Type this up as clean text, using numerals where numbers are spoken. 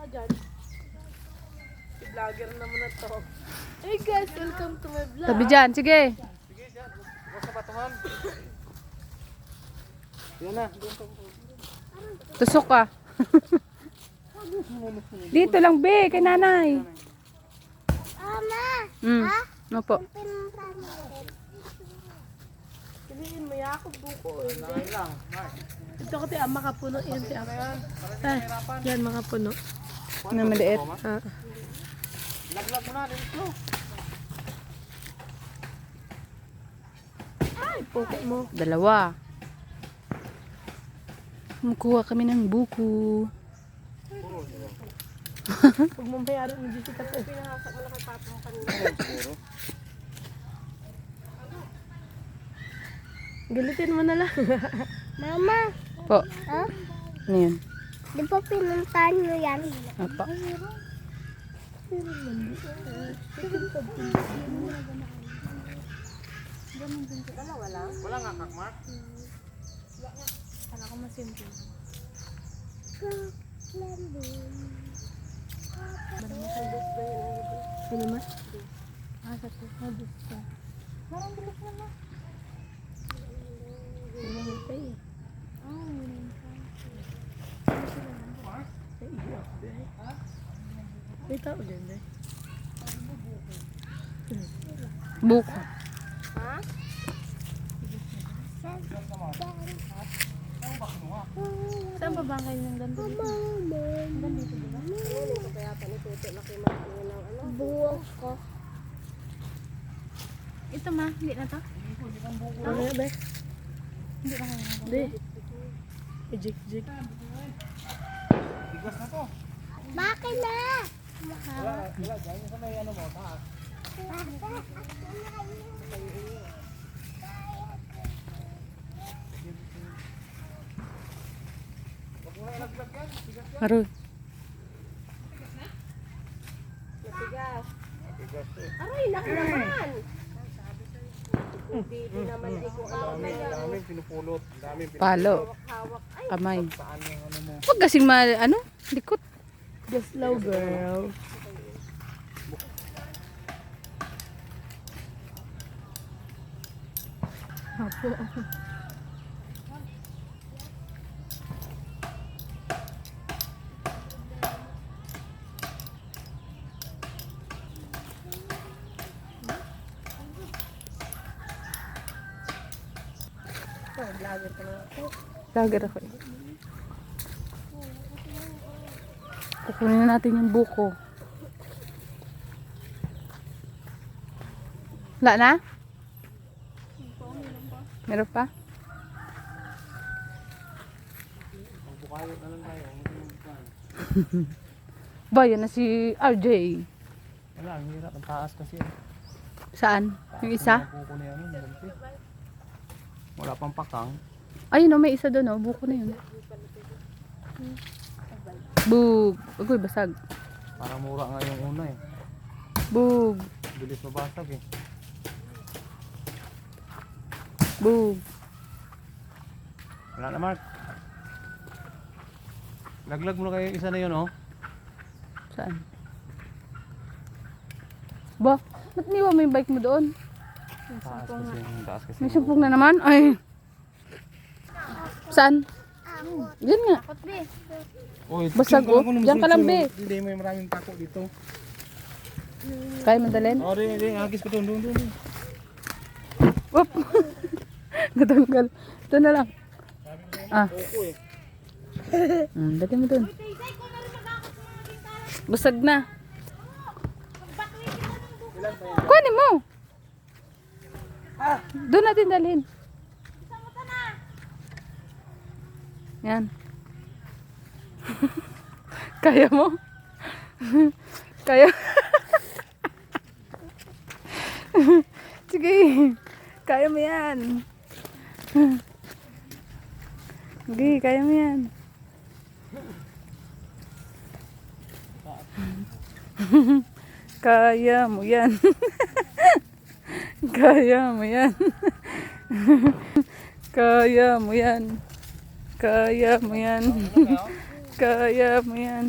dyan. Si vlogger naman na to. Hey guys, welcome to my vlog. Tabi dyan, sige. Sige, dyan. Huwag sa batuhan. Yan na. Tusok ka. Dito lang, be, kay nanay. Ama, Ano po? pinuntahan natin. Piliin mo yakap buko. Dahil lang. Mark. Ito ko tiyan, makapuno yan tiyan. Yan, makapuno. Na maliit. Laglag mo na dito. Ay, puko mo. Dalawa. Kumukuha kami ng buko. Huwag mong bayaran ng Jessica to. Pinakasak mo na kay Papa mo kanina. Galitin mo na lang. Mama, Po. ha? Ano yun? Di ba pinuntahan nyo yan? Apa. Wala nga kak, Mark. Kala ko masimple. Ano mas? Ah, sa to. Mabus ka. Marang bilis na na. Hindi pa eh. May tao din eh. Buko. Saan ba bangkay ng ganito dito? Ganito diba? Kaya pa ni Tuto nakimak ng ano? Buwok ko. Ito ma, hindi na to. Ano nga ba? Hindi na kaya. Hindi. Jik. Bigas na to. Bakit na? Wala. Dahil sa may ano mo, taas. Huwag mo na ilaglag yan. Bigas yan. Aroy. Matigas. Bigas to. Aray, laki naman. Hindi naman ay kung ano na yan. Daming pinupulot. Daming Palo. Hawak. Ay, Kamay. Saan yung ano mo? Huwag kasing ano? Likot. just slow girl. Apo. Vlogger ka na ako. Lager ako eh. Kukunin na natin yung buko. Wala na? Meron pa? Magbukayo na lang tayo. Ba, yan na si RJ. Wala, ang hirap. Ang taas kasi. Saan? Yung isa? Buko na yan. Malaki. Wala pang pakang. Ayun o, may isa doon o. Buko na yun. Bug. Agoy, basag. Parang mura nga yung una eh. Bug. Bilis mabasag eh. Bug. Wala na, Mark. Laglag mo na kayo isa na yun, oh. Saan? Ba, ba't niwa mo yung bike mo doon? Taas kasi. May sumpong na naman. Ay. Saan? Yan nga. Oy, Basag, oh. Diyan ka lang, be. Hindi may maraming tako dito. Kaya madalin? Oh, di, agis ko doon. Whoop. Natanggal. Ito na lang. Ah. Oko eh. Dali mo doon. Basag na. Kunin mo. Doon natin dalhin. Yan. Kaya mo? Kaya? Sige. Kaya mo yan. Sige, kaya mo yan. Kaya mo yan. Kaya mo yan. Kaya mo yan. Kaya mo yan. Kaya mo yan.